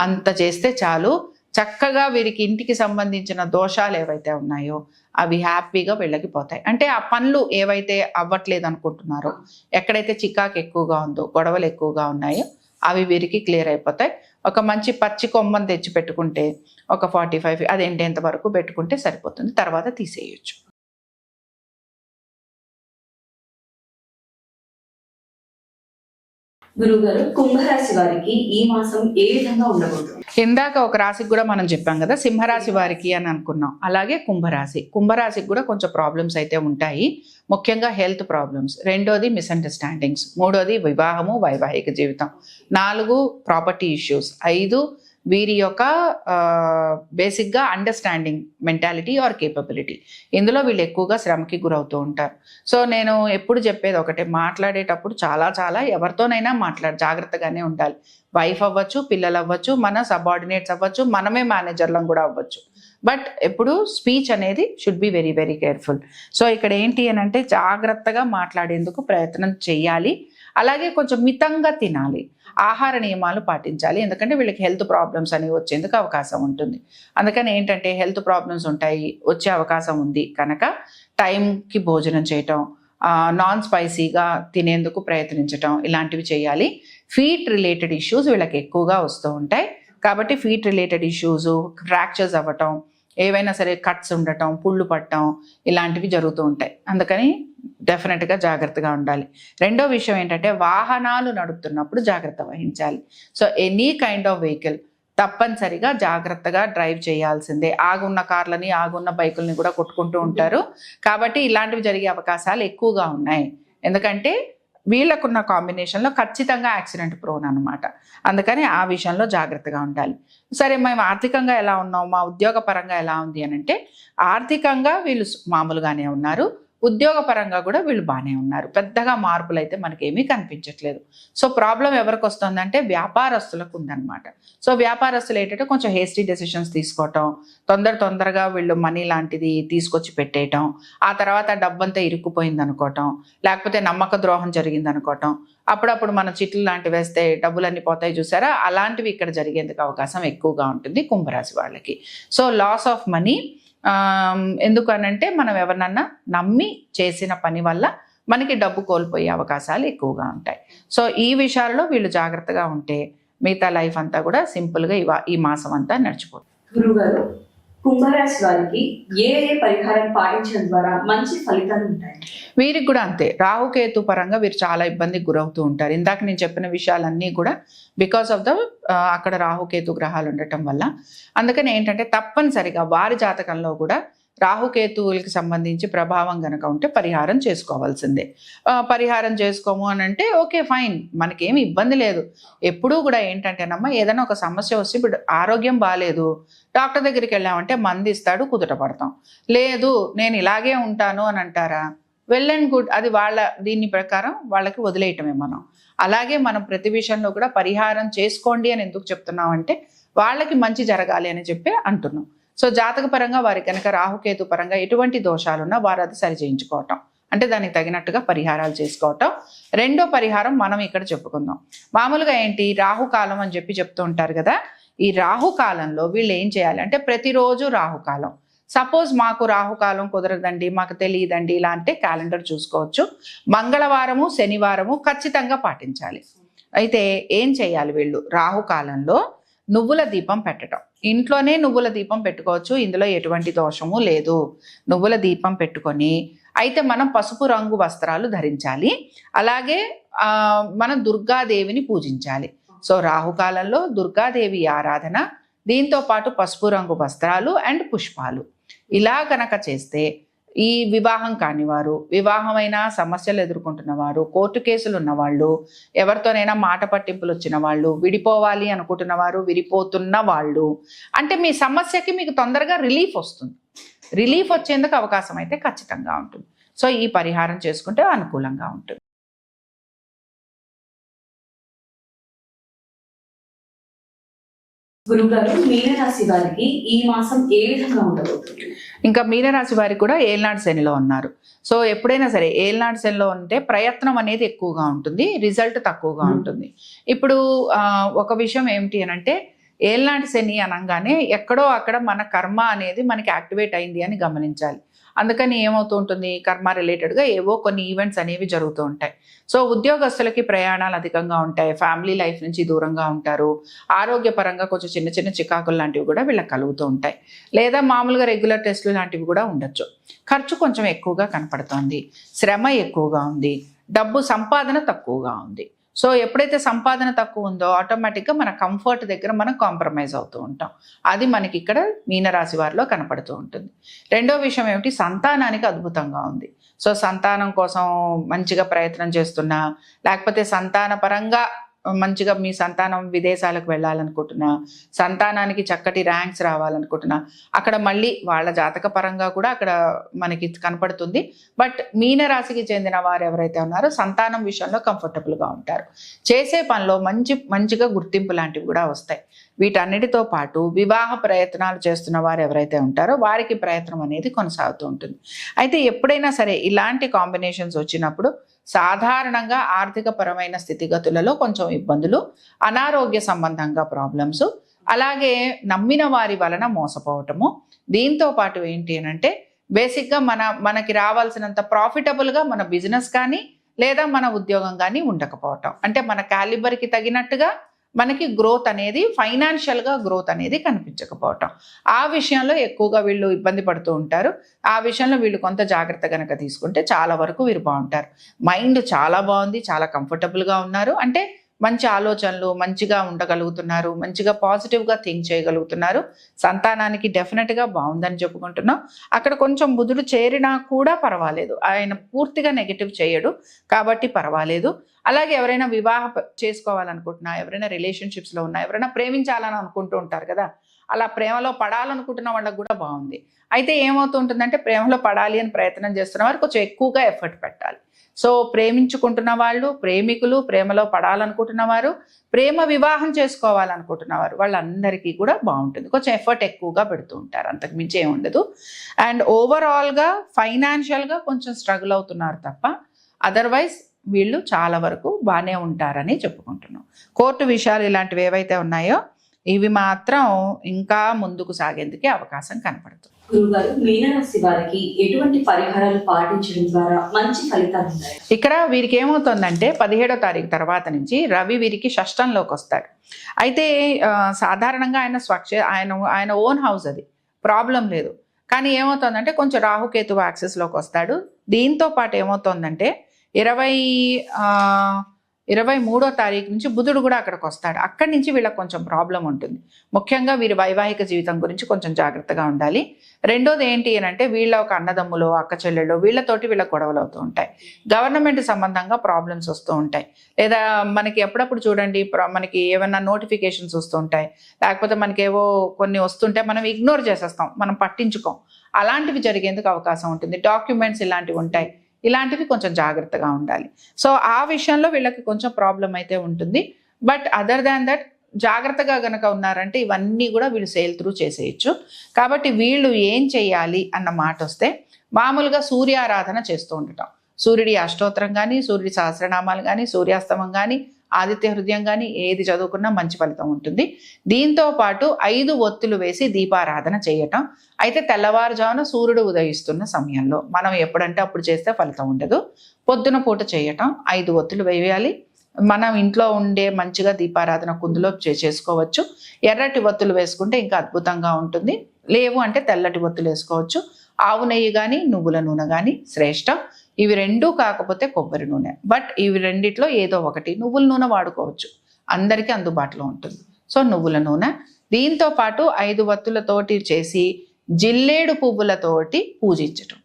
అంత చేస్తే చాలు, చక్కగా వీరికి ఇంటికి సంబంధించిన దోషాలు ఏవైతే ఉన్నాయో అవి హ్యాపీగా వీళ్ళకి పోతాయి. అంటే ఆ పనులు ఏవైతే అవ్వట్లేదు అనుకుంటున్నారో, ఎక్కడైతే చికాకు ఎక్కువగా ఉందో, గొడవలు ఎక్కువగా ఉన్నాయో అవి వీరికి క్లియర్ అయిపోతాయి. ఒక మంచి పచ్చి కొమ్మని తెచ్చి పెట్టుకుంటే ఒక 45 అది ఎండేంత వరకు పెట్టుకుంటే సరిపోతుంది, తర్వాత తీసేయచ్చు. గురుగారు, కుంభరాశి వారికి ఈ మాసం ఏ విధంగా ఉండబోతుంది? ఇందాక ఒక రాశికి కూడా మనం చెప్పాం కదా, సింహరాశి వారికి అని అనుకున్నాం. అలాగే కుంభరాశికి కూడా కొంచెం ప్రాబ్లమ్స్ అయితే ఉంటాయి. ముఖ్యంగా హెల్త్ ప్రాబ్లమ్స్, రెండోది మిస్అండర్స్టాండింగ్స్, మూడోది వివాహము వైవాహిక జీవితం, 4 ప్రాపర్టీ ఇష్యూస్, 5 వీరి యొక్క బేసిక్గా అండర్స్టాండింగ్ మెంటాలిటీ ఆర్ కేపబిలిటీ. ఇందులో వీళ్ళు ఎక్కువగా శ్రమకి గురవుతూ ఉంటారు. సో నేను ఎప్పుడు చెప్పేది ఒకటే, మాట్లాడేటప్పుడు చాలా ఎవరితోనైనా జాగ్రత్తగానే ఉండాలి. వైఫ్ అవ్వచ్చు, పిల్లలు అవ్వచ్చు, మన సబార్డినేట్స్ అవ్వచ్చు, మనమే మేనేజర్లం కూడా అవ్వచ్చు. బట్ ఎప్పుడు స్పీచ్ అనేది should be very very careful. So ఇక్కడ ఏంటి అని అంటే జాగ్రత్తగా మాట్లాడేందుకు ప్రయత్నం చేయాలి. అలాగే కొంచెం మితంగా తినాలి, ఆహార నియమాలు పాటించాలి. ఎందుకంటే వీళ్ళకి హెల్త్ ప్రాబ్లమ్స్ అనేవి వచ్చేందుకు అవకాశం ఉంటుంది. అందుకని ఏంటంటే హెల్త్ ప్రాబ్లమ్స్ ఉంటాయి, వచ్చే అవకాశం ఉంది కనుక టైంకి భోజనం చేయటం, నాన్ స్పైసీగా తినేందుకు ప్రయత్నించటం ఇలాంటివి చేయాలి. ఫీట్ రిలేటెడ్ ఇష్యూస్ వీళ్ళకి ఎక్కువగా వస్తూ ఉంటాయి కాబట్టి ఫీట్ రిలేటెడ్ ఇష్యూస్, ఫ్రాక్చర్స్ అవ్వటం, ఏవైనా సరే కట్స్ ఉండటం, పుళ్ళు పట్టడం ఇలాంటివి జరుగుతూ ఉంటాయి. అందుకని డెఫినెట్గా జాగ్రత్తగా ఉండాలి. రెండో విషయం ఏంటంటే వాహనాలు నడుపుతున్నప్పుడు జాగ్రత్త వహించాలి. So any kind of vehicle తప్పనిసరిగా జాగ్రత్తగా డ్రైవ్ చేయాల్సిందే. ఆగున్న కార్లని ఆగున్న బైకుల్ని కూడా కొట్టుకుంటూ ఉంటారు కాబట్టి ఇలాంటివి జరిగే అవకాశాలు ఎక్కువగా ఉన్నాయి. ఎందుకంటే వీళ్ళకున్న కాంబినేషన్లో ఖచ్చితంగా యాక్సిడెంట్ ప్రోన్ అనమాట. అందుకని ఆ విషయంలో జాగ్రత్తగా ఉండాలి. సరే మేము ఆర్థికంగా ఎలా ఉన్నాం, మా ఉద్యోగ పరంగా ఎలా ఉంది అని అంటే ఆర్థికంగా వీళ్ళు మామూలుగానే ఉన్నారు, ఉద్యోగపరంగా కూడా వీళ్ళు బాగానే ఉన్నారు. పెద్దగా మార్పులు అయితే మనకేమీ కనిపించట్లేదు. సో ప్రాబ్లం ఎవరికి వస్తుందంటే వ్యాపారస్తులకు ఉందన్నమాట. సో వ్యాపారస్తులు ఏంటంటే కొంచెం హేస్టీ డెసిషన్స్ తీసుకోవటం, తొందరగా వీళ్ళు మనీ లాంటిది తీసుకొచ్చి పెట్టేయటం, ఆ తర్వాత డబ్బంతా ఇరుక్కుపోయింది అనుకోవటం, లేకపోతే నమ్మక ద్రోహం జరిగింది అనుకోవటం, అప్పుడప్పుడు మన చిట్లు లాంటివి వేస్తే డబ్బులన్నీ పోతాయి చూసారా, అలాంటివి ఇక్కడ జరిగేందుకు అవకాశం ఎక్కువగా ఉంటుంది కుంభరాశి వాళ్ళకి. సో లాస్ ఆఫ్ మనీ ఎందుకనంటే మనం ఎవరినన్నా నమ్మి చేసిన పని వల్ల మనకి డబ్బు కోల్పోయే అవకాశాలు ఎక్కువగా ఉంటాయి. సో ఈ విషయాల్లో వీళ్ళు జాగ్రత్తగా ఉంటే మిగతా లైఫ్ అంతా కూడా సింపుల్గా ఈ మాసం అంతా నడిచిపోతుంది. గురుగారు, కుంభరాశి వారికి ఏ పరిహారం పాటించడం ద్వారా మంచి ఫలితాలు ఉంటాయి? వీరికి కూడా అంతే. రాహుకేతు పరంగా వీరు చాలా ఇబ్బందికి గురవుతూ ఉంటారు. ఇందాక నేను చెప్పిన విషయాలన్నీ కూడా బికాస్ ఆఫ్ ద అక్కడ రాహుకేతు గ్రహాలు ఉండటం వల్ల. అందుకని ఏంటంటే తప్పనిసరిగా వారి జాతకంలో కూడా రాహుకేతువులకి సంబంధించి ప్రభావం కనుక ఉంటే పరిహారం చేసుకోవాల్సిందే. పరిహారం చేసుకోము అని అంటే ఓకే ఫైన్, మనకేమి ఇబ్బంది లేదు. ఎప్పుడూ కూడా ఏంటంటేనమ్మా ఏదైనా ఒక సమస్య వస్తే ఇప్పుడు ఆరోగ్యం బాగాలేదు, డాక్టర్ దగ్గరికి వెళ్ళామంటే మందు ఇస్తాడు, కుదుట పడతాం. లేదు నేను ఇలాగే ఉంటాను అని అంటారా, వెల్ అండ్ గుడ్, అది వాళ్ళ దీని ప్రకారం వాళ్ళకి వదిలేయటమే మనం. అలాగే మనం ప్రతి విషయంలో కూడా పరిహారం చేసుకోండి అని ఎందుకు చెప్తున్నాం అంటే వాళ్ళకి మంచి జరగాలి అని చెప్పి అంటున్నాం. సో జాతక పరంగా వారి కనుక రాహుకేతు పరంగా ఎటువంటి దోషాలున్నా వారు అది సరి చేయించుకోవటం, అంటే దానికి తగినట్టుగా పరిహారాలు చేసుకోవటం. రెండో పరిహారం మనం ఇక్కడ చెప్పుకుందాం. మామూలుగా ఏంటి రాహుకాలం అని చెప్పి చెప్తూ ఉంటారు కదా, ఈ రాహుకాలంలో వీళ్ళు ఏం చేయాలి అంటే ప్రతిరోజు రాహుకాలం. సపోజ్ మాకు రాహుకాలం కుదరదండి, మాకు తెలియదండి, ఇలా అంటే క్యాలెండర్ చూసుకోవచ్చు. మంగళవారము శనివారము ఖచ్చితంగా పాటించాలి. అయితే ఏం చేయాలి వీళ్ళు రాహుకాలంలో నువ్వుల దీపం పెట్టడం. ఇంట్లోనే నువ్వుల దీపం పెట్టుకోవచ్చు, ఇందులో ఎటువంటి దోషము లేదు. నువ్వుల దీపం పెట్టుకొని అయితే మనం పసుపు రంగు వస్త్రాలు ధరించాలి. అలాగే మనం దుర్గాదేవిని పూజించాలి. సో రాహుకాలంలో దుర్గాదేవి ఆరాధన, దీంతో పాటు పసుపు రంగు వస్త్రాలు అండ్ పుష్పాలు, ఇలా కనుక చేస్తే ఈ వివాహం కానివారు, వివాహమైన సమస్యలు ఎదుర్కొంటున్న వారు, కోర్టు కేసులు ఉన్నవాళ్ళు, ఎవరితోనైనా మాట పట్టింపులు వచ్చిన వాళ్ళు, విడిపోవాలి అనుకుంటున్న వారు, విడిపోతున్న వాళ్ళు, అంటే మీ సమస్యకి మీకు తొందరగా రిలీఫ్ వస్తుంది. రిలీఫ్ వచ్చేందుకు అవకాశం అయితే ఖచ్చితంగా ఉంటుంది. సో ఈ పరిహారం చేసుకుంటే అనుకూలంగా ఉంటుంది. గురుగారు, మీనరాశి వారికి ఈ మాసం ఏ విధంగా ఉండబోతుంది? ఇంకా మీనరాశి వారికి కూడా ఏల్నాడు శనిలో ఉన్నారు. సో ఎప్పుడైనా సరే ఏల్నాడు శనిలో ఉంటే ప్రయత్నం అనేది ఎక్కువగా ఉంటుంది, రిజల్ట్ తక్కువగా ఉంటుంది. ఇప్పుడు ఒక విషయం ఏమిటి అని అంటే ఏల్నాడు శని అనగానే ఎక్కడో అక్కడ మన కర్మ అనేది మనకి యాక్టివేట్ అయింది అని గమనించాలి. అందుకని ఏమవుతూ ఉంటుంది, కర్మ రిలేటెడ్గా ఏవో కొన్ని ఈవెంట్స్ అనేవి జరుగుతూ ఉంటాయి. సో ఉద్యోగస్తులకి ప్రయాణాలు అధికంగా ఉంటాయి, ఫ్యామిలీ లైఫ్ నుంచి దూరంగా ఉంటారు, ఆరోగ్యపరంగా కొంచెం చిన్న చిన్న చికాకులు లాంటివి కూడా వీళ్ళకి కలుగుతూ ఉంటాయి. లేదా మామూలుగా రెగ్యులర్ టెస్టులు లాంటివి కూడా ఉండొచ్చు. ఖర్చు కొంచెం ఎక్కువగా కనపడుతోంది, శ్రమ ఎక్కువగా ఉంది, డబ్బు సంపాదన తక్కువగా ఉంది. సో ఎప్పుడైతే సంపాదన తక్కువ ఉందో ఆటోమేటిక్గా మన కంఫర్ట్ దగ్గర మనం కాంప్రమైజ్ అవుతూ ఉంటాం. అది మనకి ఇక్కడ మీనరాశి వారిలో కనపడుతూ ఉంటుంది. రెండో విషయం ఏమిటి, సంతానానికి అద్భుతంగా ఉంది. సో సంతానం కోసం మంచిగా ప్రయత్నం చేస్తున్నా, లేకపోతే సంతాన పరంగా మంచిగా మీ సంతానం విదేశాలకు వెళ్ళాలనుకుంటున్నా, సంతానానికి చక్కటి ర్యాంక్స్ రావాలనుకుంటున్నా, అక్కడ మళ్ళీ వాళ్ళ జాతక పరంగా కూడా అక్కడ మనకి కనపడుతుంది. బట్ మీనరాశికి చెందిన వారు ఎవరైతే ఉన్నారో సంతానం విషయంలో కంఫర్టబుల్గా ఉంటారు. చేసే పనిలో మంచిగా గుర్తింపు లాంటివి కూడా వస్తాయి. వీటన్నిటితో పాటు వివాహ ప్రయత్నాలు చేస్తున్న వారు ఎవరైతే ఉంటారో వారికి ప్రయత్నం అనేది కొనసాగుతూ ఉంటుంది. అయితే ఎప్పుడైనా సరే ఇలాంటి కాంబినేషన్స్ వచ్చినప్పుడు సాధారణంగా ఆర్థిక పరమైన స్థితిగతులలో కొంచెం ఇబ్బందులు, అనారోగ్య సంబంధంగా ప్రాబ్లమ్స్, అలాగే నమ్మిన వారి వలన మోసపోవటము, దీంతో పాటు ఏంటి అంటే బేసిక్గా మనకి రావాల్సినంత ప్రాఫిటబుల్గా మన బిజినెస్ కానీ లేదా మన ఉద్యోగం కానీ ఉండకపోవటం, అంటే మన క్యాలిబర్కి తగినట్టుగా మనకి గ్రోత్ అనేది, ఫైనాన్షియల్గా గ్రోత్ అనేది కనిపించకపోవటం, ఆ విషయంలో ఎక్కువగా వీళ్ళు ఇబ్బంది పడుతూ ఉంటారు. ఆ విషయంలో వీళ్ళు కొంత జాగ్రత్త కనుక తీసుకుంటే చాలా వరకు వీరు బాగుంటారు. మైండ్ చాలా బాగుంది, చాలా కంఫర్టబుల్గా ఉన్నారు, అంటే మంచి ఆలోచనలు, మంచిగా ఉండగలుగుతున్నారు, మంచిగా పాజిటివ్గా థింక్ చేయగలుగుతున్నారు. సంతానానికి డెఫినెట్గా బాగుందని చెప్పుకుంటున్నాం. అక్కడ కొంచెం బుధుడు చేరినా కూడా పర్వాలేదు, ఆయన పూర్తిగా నెగిటివ్ చేయడు కాబట్టి పర్వాలేదు. అలాగే ఎవరైనా చేసుకోవాలనుకుంటున్నా, ఎవరైనా రిలేషన్షిప్స్లో ఉన్నా, ఎవరైనా ప్రేమించాలని అనుకుంటూ ఉంటారు కదా, అలా ప్రేమలో పడాలనుకుంటున్న వాళ్ళకి కూడా బాగుంది. అయితే ఏమవుతుంటుందంటే ప్రేమలో పడాలి అని ప్రయత్నం చేస్తున్న వారు కొంచెం ఎక్కువగా ఎఫర్ట్ పెట్టాలి. సో ప్రేమించుకుంటున్న వాళ్ళు, ప్రేమికులు, ప్రేమలో పడాలనుకుంటున్న వారు, ప్రేమ వివాహం చేసుకోవాలనుకుంటున్న వారు, వాళ్ళందరికీ కూడా బాగుంటుంది. కొంచెం ఎఫర్ట్ ఎక్కువగా పెడుతూ ఉంటారు, అంతకు మించి ఏమి ఉండదు. అండ్ ఓవరాల్గా ఫైనాన్షియల్గా కొంచెం స్ట్రగుల్ అవుతున్నారు తప్ప అదర్వైజ్ వీళ్ళు చాలా వరకు బాగానే ఉంటారని చెప్పుకుంటున్నాం. కోర్టు విషయాలు ఇలాంటివి ఏవైతే ఉన్నాయో ఇవి మాత్రం ఇంకా ముందుకు సాగేందుకే అవకాశం కనపడుతుంది. గురుగారు, మీనరాశి వారికి ఎటువంటి పరిహారాలు పాటించడం ద్వారా మంచి ఫలితాలు ఉంటాయి? ఇక్కడ వీరికి ఏమవుతుందంటే 17వ తారీఖు తర్వాత నుంచి రవి వీరికి షష్టంలోకి వస్తాడు. అయితే సాధారణంగా ఆయన ఓన్ హౌస్, అది ప్రాబ్లం లేదు. కానీ ఏమవుతుందంటే కొంచెం రాహుకేతు యాక్సెస్లోకి వస్తాడు. దీంతో పాటు ఏమవుతుందంటే 23వ తారీఖు నుంచి బుధుడు కూడా అక్కడికి వస్తాడు. అక్కడి నుంచి వీళ్ళకి కొంచెం ప్రాబ్లం ఉంటుంది. ముఖ్యంగా వీరి వైవాహిక జీవితం గురించి కొంచెం జాగ్రత్తగా ఉండాలి. రెండోది ఏంటి అని అంటే వీళ్ళ ఒక అన్నదమ్ములు, అక్క చెల్లెళ్ళు, వీళ్ళతోటి వీళ్ళ గొడవలు అవుతూ ఉంటాయి. గవర్నమెంట్ సంబంధంగా ప్రాబ్లమ్స్ వస్తూ ఉంటాయి. లేదా మనకి ఎప్పుడప్పుడు చూడండి, మనకి ఏమైనా నోటిఫికేషన్స్ వస్తూ ఉంటాయి, లేకపోతే మనకేవో కొన్ని వస్తుంటే మనం ఇగ్నోర్ చేసేస్తాం, మనం పట్టించుకోం. అలాంటివి జరిగేందుకు అవకాశం ఉంటుంది. డాక్యుమెంట్స్ ఇలాంటివి ఉంటాయి, ఇలాంటివి కొంచెం జాగ్రత్తగా ఉండాలి. సో ఆ విషయంలో వీళ్ళకి కొంచెం ప్రాబ్లం అయితే ఉంటుంది. బట్ అదర్ దాన్ దట్ జాగ్రత్తగా గనక ఉన్నారంటే ఇవన్నీ కూడా వీళ్ళు సేల్ త్రూ చేసేయచ్చు. కాబట్టి వీళ్ళు ఏం చేయాలి అన్న మాట వస్తే మామూలుగా సూర్యారాధన చేస్తూ ఉండటం, సూర్యుడి అష్టోత్తరం కానీ, సూర్యుడి సహస్రనామాలు కానీ, సూర్యాస్తమం కానీ, ఆదిత్య హృదయం కానీ ఏది చదువుకున్నా మంచి ఫలితం ఉంటుంది. దీంతో పాటు 5 ఒత్తులు వేసి దీపారాధన చేయటం. అయితే తెల్లవారుజామున సూర్యుడు ఉదయిస్తున్న సమయంలో, మనం ఎప్పుడంటే అప్పుడు చేస్తే ఫలితం ఉండదు. పొద్దున పూట చేయటం, 5 ఒత్తులు వేయాలి. మనం ఇంట్లో ఉండే మంచిగా దీపారాధన కుందులో చేసుకోవచ్చు. ఎర్రటి ఒత్తులు వేసుకుంటే ఇంకా అద్భుతంగా ఉంటుంది. లేవు అంటే తెల్లటి ఒత్తులు వేసుకోవచ్చు. ఆవు నెయ్యి కానీ, నువ్వుల నూనె కానీ శ్రేష్టం. ఇవి రెండూ కాకపోతే కొబ్బరి నూనె, బట్ ఇవి రెండిట్లో ఏదో ఒకటి. నువ్వుల నూనె వాడుకోవచ్చు, అందరికీ అందుబాటులో ఉంటుంది. సో నువ్వుల నూనె. దీంతో పాటు 5 వత్తులతోటి చేసి జిల్లేడు పువ్వులతోటి పూజించటం.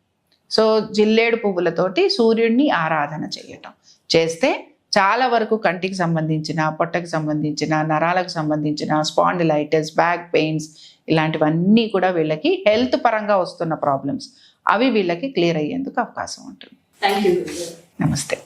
సో జిల్లేడు పువ్వులతోటి సూర్యుడిని ఆరాధన చేయటం చేస్తే చాలా వరకు కంటికి సంబంధించిన, పొట్టకి సంబంధించిన, నరాలకు సంబంధించిన స్పాండిలైటిస్, బ్యాక్ పెయిన్స్ ఇలాంటివన్నీ కూడా వీళ్ళకి హెల్త్ పరంగా వస్తున్న ప్రాబ్లమ్స్ అవి వీళ్ళకి క్లియర్ అయ్యేందుకు అవకాశం ఉంటుంది. Thank you. నమస్తే.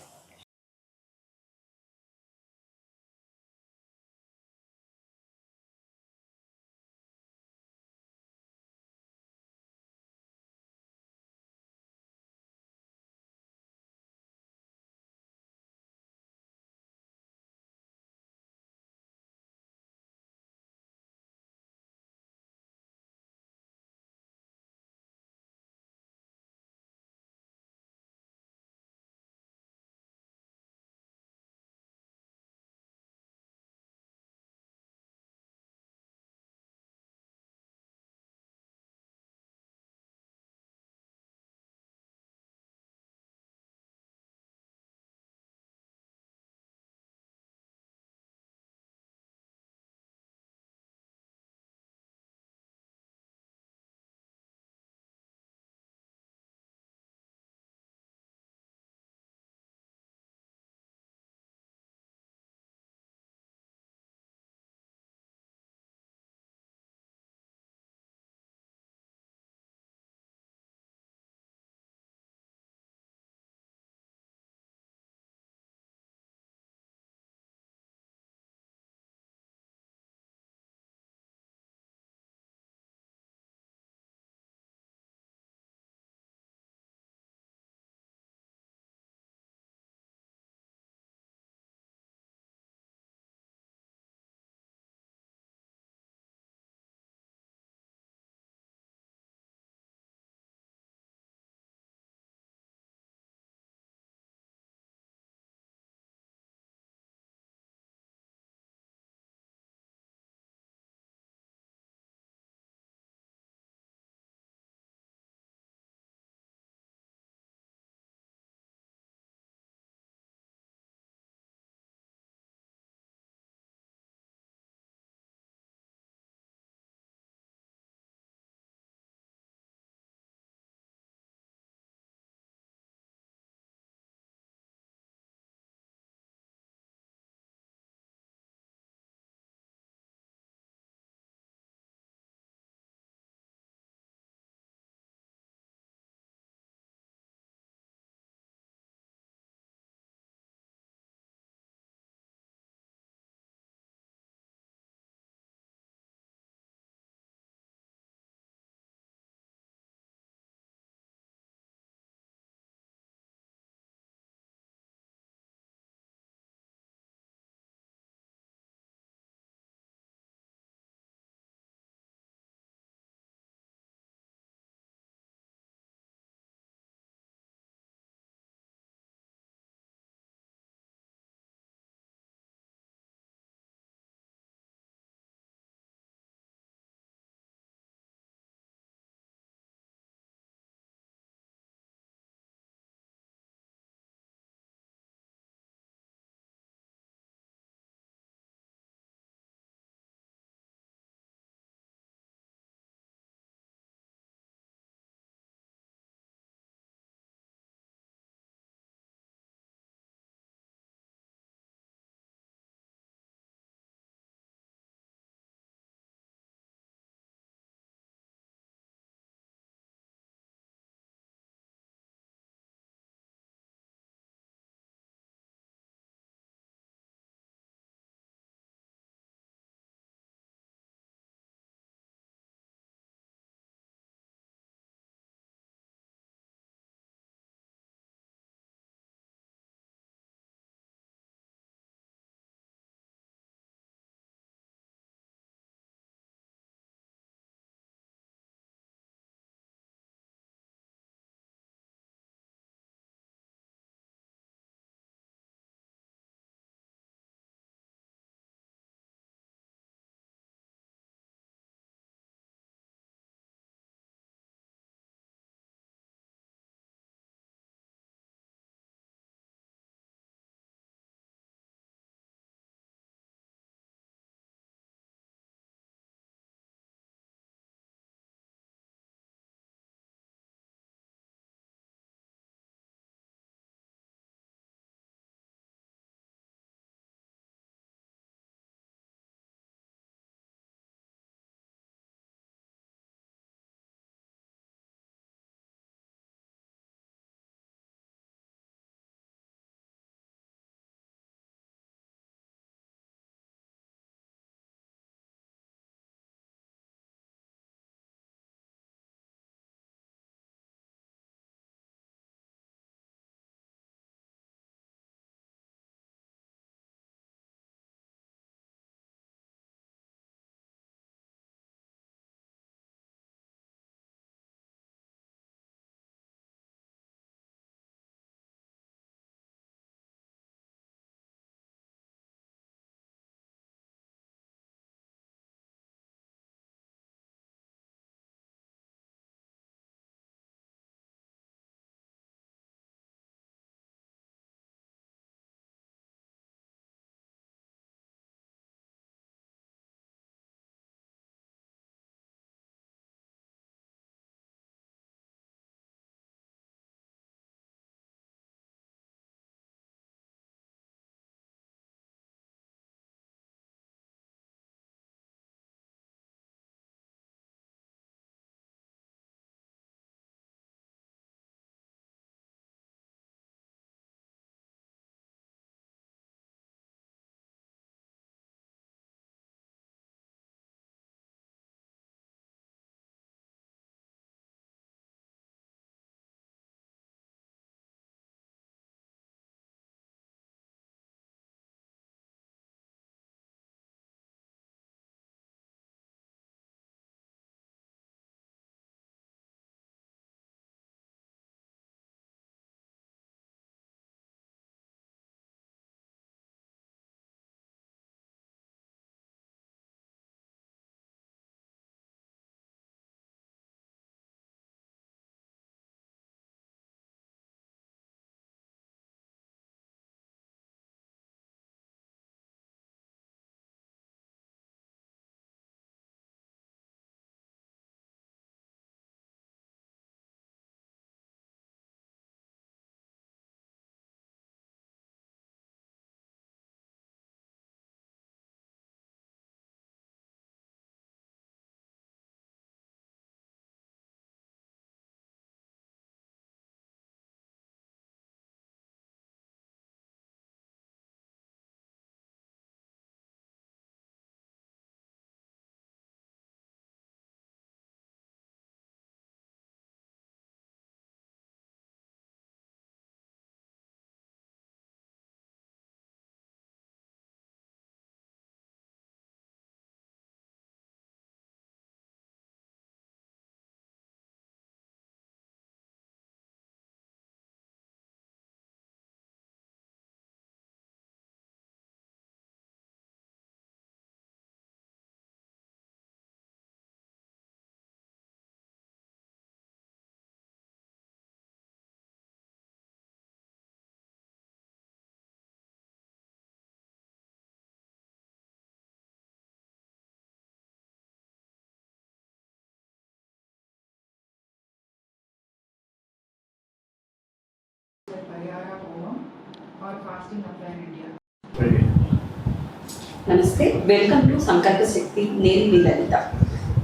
నమస్తే, వెల్కమ్ టు సంకల్ప శక్తి. నేను మీ లలిత.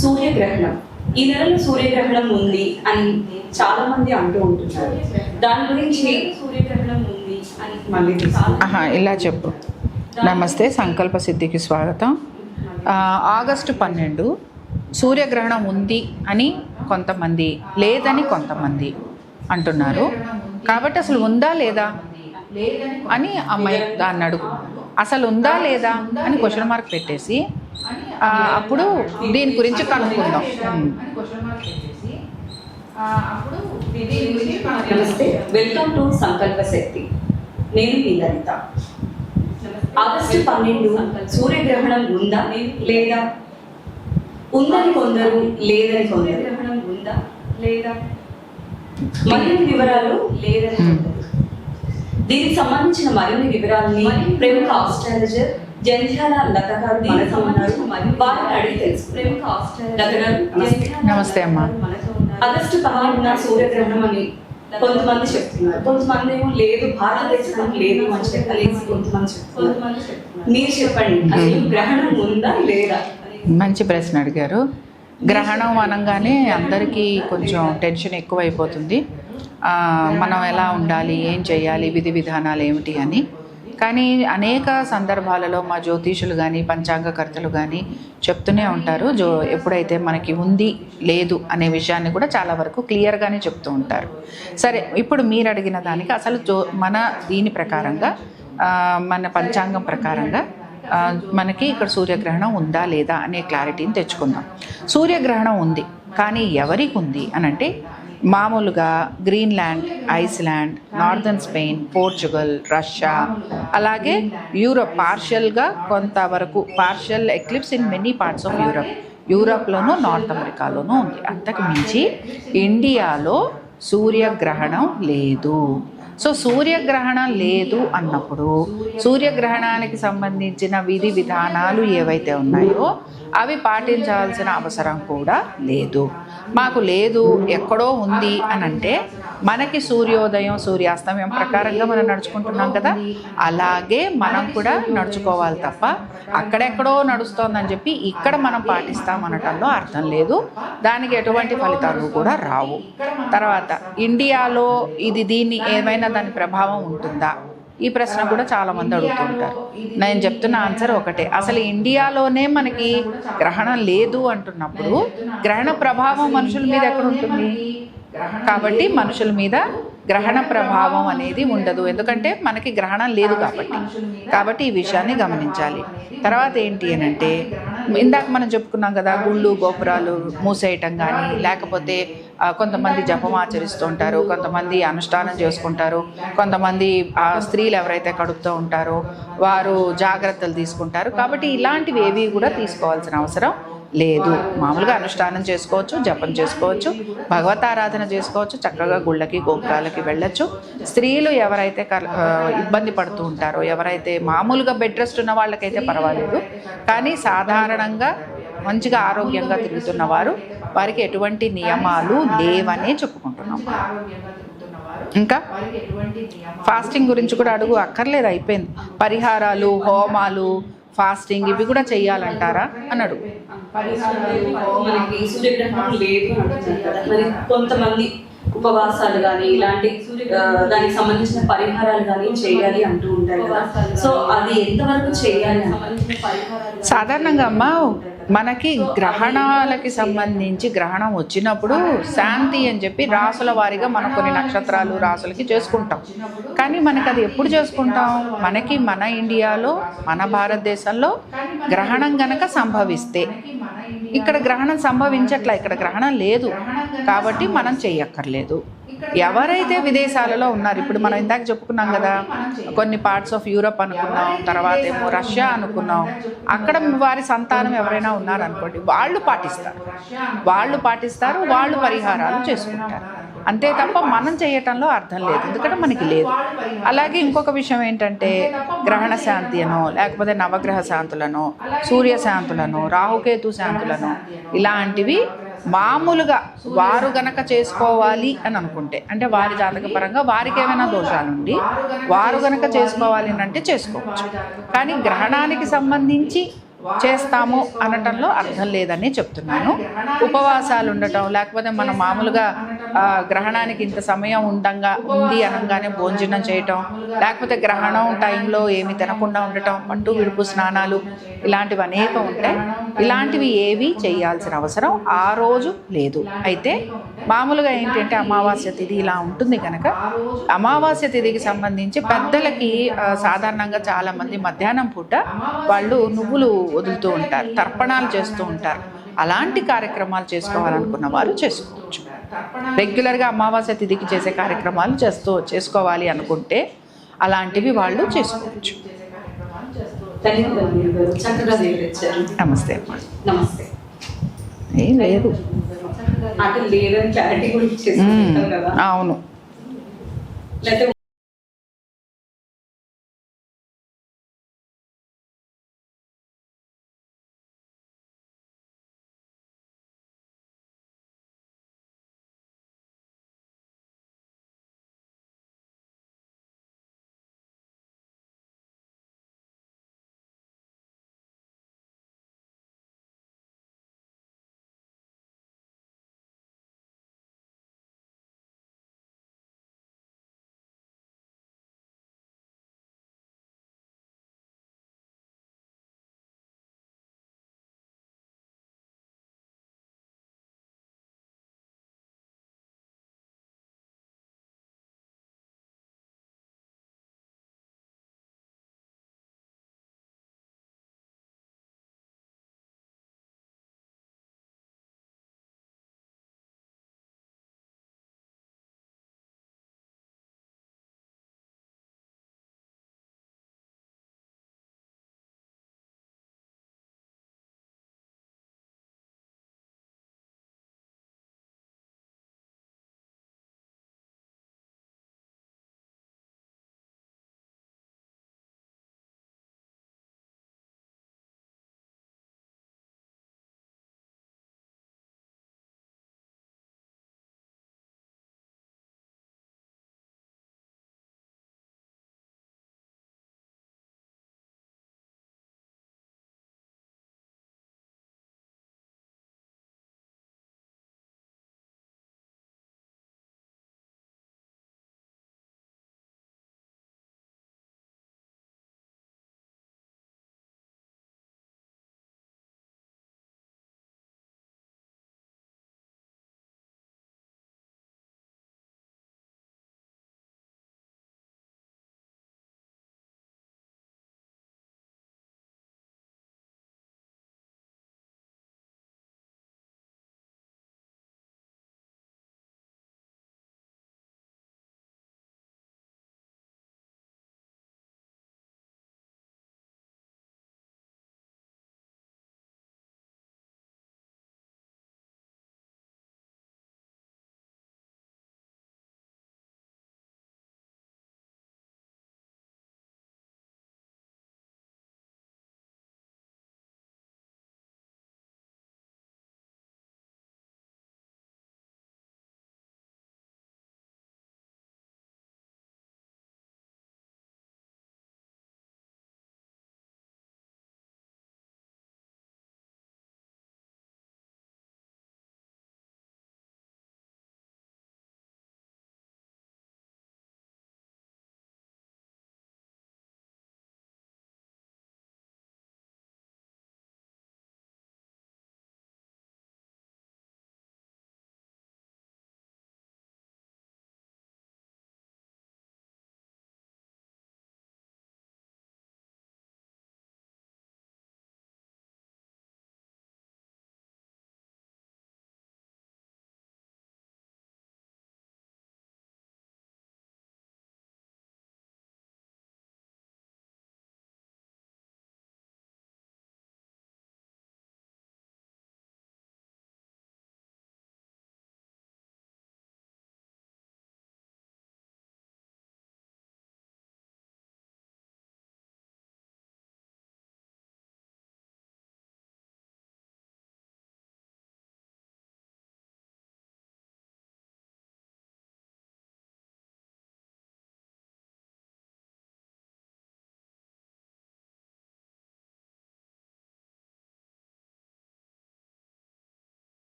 సూర్యగ్రహణం, ఈ నెలలో సూర్యగ్రహణం ఉంది అని చాలా మంది అంటూ ఉంటున్నారు. దాని గురించి సూర్యగ్రహణం ఉంది అని మళ్ళీ ఇలా చెప్పు. నమస్తే, సంకల్ప సిద్ధికి స్వాగతం. ఆగస్టు 12 సూర్యగ్రహణం ఉంది అని కొంతమంది, లేదని కొంతమంది అంటున్నారు. కాబట్టి అసలు ఉందా లేదా అని అమ్మాయి దాన్ని అడుగు. అసలు ఉందా లేదా అని క్వశ్చన్ మార్క్ పెట్టేసి అప్పుడు దీని గురించి కనుక్కుందాం. నమస్తే, వెల్కమ్ టు సంకల్ప శక్తి. నేను మీ లలిత. ఆగస్టు 12 సూర్యగ్రహణం ఉందా లేదా? ఉందని కొందరు, లేదని కొందరు. గ్రహణం ఉందా లేదా? మరిన్ని వివరాలు లేదని కొందరు. దీనికి సంబంధించిన మరిన్ని వివరాలని ప్రముఖ ఆస్ట్రాలజర్ జంధ్యాల లత గారు మనతో ఉన్నారు. వారిని అడిగి తెలుసు. ప్రముఖ ఆస్ట్రాలజర్ లత గారు నమస్తే అమ్మా. ఆగస్టు 12 సూర్యగ్రహణం అని కొంతమంది చెప్తున్నారు, కొంతమంది ఏమో లేదు, భారతదేశానికి లేదు అని చెప్పాలి, కొంతమంది చెప్తున్నారు. మీరు చెప్పండి, అసలు గ్రహణం ఉందా లేదా? మంచి ప్రశ్న అడిగారు. గ్రహణం అనగానే అందరికీ కొంచెం టెన్షన్ ఎక్కువైపోతుంది. మనం ఎలా ఉండాలి, ఏం చేయాలి, విధి విధానాలు ఏమిటి అని. కానీ అనేక సందర్భాలలో మా జ్యోతిషులు కానీ పంచాంగకర్తలు కానీ చెప్తూనే ఉంటారు. ఎప్పుడైతే మనకి ఉంది లేదు అనే విషయాన్ని కూడా చాలా వరకు క్లియర్గానే చెప్తూ ఉంటారు. సరే, ఇప్పుడు మీరు అడిగిన దానికి అసలు మన దీని ప్రకారంగా, మన పంచాంగం ప్రకారంగా మనకి ఇక్కడ సూర్యగ్రహణం ఉందా లేదా అనే క్లారిటీని తెచ్చుకుందాం. సూర్యగ్రహణం ఉంది, కానీ ఎవరికి ఉంది అని అంటే మామూలుగా Greenland, Iceland, northern Spain, Portugal, Russia, అలాగే యూరప్ పార్షియల్గా కొంతవరకు partial eclipse in many parts of యూరప్లోనూ నార్త్ అమెరికాలోనూ ఉంది. అంతకు మించి ఇండియాలో సూర్యగ్రహణం లేదు. సో సూర్యగ్రహణం లేదు అన్నప్పుడు సూర్యగ్రహణానికి సంబంధించిన విధి విధానాలు ఏవైతే ఉన్నాయో అవి పాటించాల్సిన అవసరం కూడా లేదు. మాకు లేదు, ఎక్కడో ఉంది అని అంటే మనకి సూర్యోదయం సూర్యాస్తమయం ప్రకారంగా మనం నడుచుకుంటున్నాం కదా, అలాగే మనం కూడా నడుచుకోవాలి తప్ప అక్కడెక్కడో నడుస్తోందని చెప్పి ఇక్కడ మనం పాటిస్తామనటంలో అర్థం లేదు. దానికి ఎటువంటి ఫలితాలు కూడా రావు. తర్వాత ఇండియాలో దీన్ని ఏమైనా దాని ప్రభావం ఉంటుందా, ఈ ప్రశ్న కూడా చాలామంది అడుగుతుంటారు. నేను చెప్తున్న ఆన్సర్ ఒకటే. అసలు ఇండియాలోనే మనకి గ్రహణం లేదు అంటున్నప్పుడు గ్రహణ ప్రభావం మనుషుల మీద ఎక్కడ ఉంటుంది? కాబట్టి మనుషుల మీద గ్రహణ ప్రభావం అనేది ఉండదు, ఎందుకంటే మనకి గ్రహణం లేదు కాబట్టి ఈ విషయాన్ని గమనించాలి. తర్వాత ఏంటి అని అంటే, ఇందాక మనం చెప్పుకున్నాం కదా, గుళ్ళు గోపురాలు మూసేయటం కానీ, లేకపోతే కొంతమంది జపం ఆచరిస్తూ ఉంటారు, కొంతమంది అనుష్ఠానం చేసుకుంటారు, కొంతమంది స్త్రీలు ఎవరైతే కడుపుతూ ఉంటారో వారు జాగ్రత్తలు తీసుకుంటారు. కాబట్టి ఇలాంటివి ఏవి కూడా తీసుకోవాల్సిన అవసరం లేదు. మామూలుగా అనుష్ఠానం చేసుకోవచ్చు, జపం చేసుకోవచ్చు, భగవతారాధన చేసుకోవచ్చు, చక్కగా గుళ్ళకి గోపురాలకి వెళ్ళొచ్చు. స్త్రీలు ఎవరైతే ఇబ్బంది పడుతూ ఉంటారో, ఎవరైతే మామూలుగా బెడ్ రెస్ట్ ఉన్న వాళ్ళకైతే పర్వాలేదు, కానీ సాధారణంగా మంచిగా ఆరోగ్యంగా తిరుగుతున్న వారికి ఎటువంటి నియమాలు లేవనే చెప్పుకుంటున్నాం. ఇంకా ఫాస్టింగ్ గురించి కూడా అడుగు, అక్కర్లేదు, అయిపోయింది. పరిహారాలు, హోమాలు, ఫాస్టింగ్ ఇవి కూడా చెయ్యాలంటారా అని అడుగు. మనకి సూర్యగ్రహణం లేదు మరి కొంతమంది ఉపవాసాలు కానీ ఇలాంటి దానికి సంబంధించిన పరిహారాలు కానీ చేయాలి అంటూ ఉంటారు కదా, సో అది ఎంతవరకు చేయాలి? సాధారణంగా అమ్మ మనకి గ్రహణాలకి సంబంధించి గ్రహణం వచ్చినప్పుడు శాంతి అని చెప్పి రాసుల వారీగా మనం కొన్ని నక్షత్రాలు రాసులకి చేసుకుంటాం. కానీ మనకి అది ఎప్పుడు చేసుకుంటాం? మనకి మన ఇండియాలో, మన భారతదేశంలో గ్రహణం గనక సంభవిస్తే, ఇక్కడ గ్రహణం సంభవించట్లా, ఇక్కడ గ్రహణం లేదు కాబట్టి మనం చెయ్యక్కర్లేదు. ఎవరైతే విదేశాలలో ఉన్నారు, ఇప్పుడు మనం ఇందాక చెప్పుకున్నాం కదా, కొన్ని పార్ట్స్ ఆఫ్ యూరప్ అనుకున్నాం, తర్వాత ఏమో రష్యా అనుకున్నాం, అక్కడ వారి సంతానం ఎవరైనా ఉన్నారనుకోండి, వాళ్ళు పాటిస్తారు, వాళ్ళు పరిహారాలు చేసుకుంటారు. అంతే తప్ప మనం చేయటంలో అర్థం లేదు, ఎందుకంటే మనకి లేదు. అలాగే ఇంకొక విషయం ఏంటంటే గ్రహణ శాంతి అనో, లేకపోతే నవగ్రహ శాంతులను, సూర్య శాంతులను, రాహుకేతు శాంతులను, ఇలాంటివి మామూలుగా వారు గనక చేసుకోవాలి అని అనుకుంటే, అంటే వారి జాతక పరంగా వారికి ఏమైనా దోషాలుండి వారు గనక చేసుకోవాలి అని అంటే చేసుకోవచ్చు. కానీ గ్రహణానికి సంబంధించి చేస్తాము అనటంలో అర్థం లేదని చెప్తున్నాను. ఉపవాసాలు ఉండటం, లేకపోతే మనం మామూలుగా గ్రహణానికి ఇంత సమయం ఉంది అనగానే భోజనం చేయటం, లేకపోతే గ్రహణం టైంలో ఏమి తినకుండా ఉండటం, పట్టు విడుపు స్నానాలు, ఇలాంటివి అనేకం ఉంటాయి. ఇలాంటివి ఏవి చేయాల్సిన అవసరం ఆ రోజు లేదు. అయితే మామూలుగా ఏంటంటే అమావాస్య తిథి ఇలా ఉంటుంది కనుక అమావాస్య తిథికి సంబంధించి పెద్దలకి సాధారణంగా చాలామంది మధ్యాహ్నం పూట వాళ్ళు నువ్వులు వదులుతూ ఉంటారు, తర్పణాలు చేస్తూ ఉంటారు. అలాంటి కార్యక్రమాలు చేసుకోవాలనుకున్న వారు చేసుకోవచ్చు. రెగ్యులర్గా అమావాస్య తిథికి చేసే కార్యక్రమాలు చేసుకోవాలి అనుకుంటే అలాంటివి వాళ్ళు చేసుకోవచ్చు. నమస్తే అమ్మా. నమస్తే. ఏం లేదు. అవును.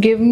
Give me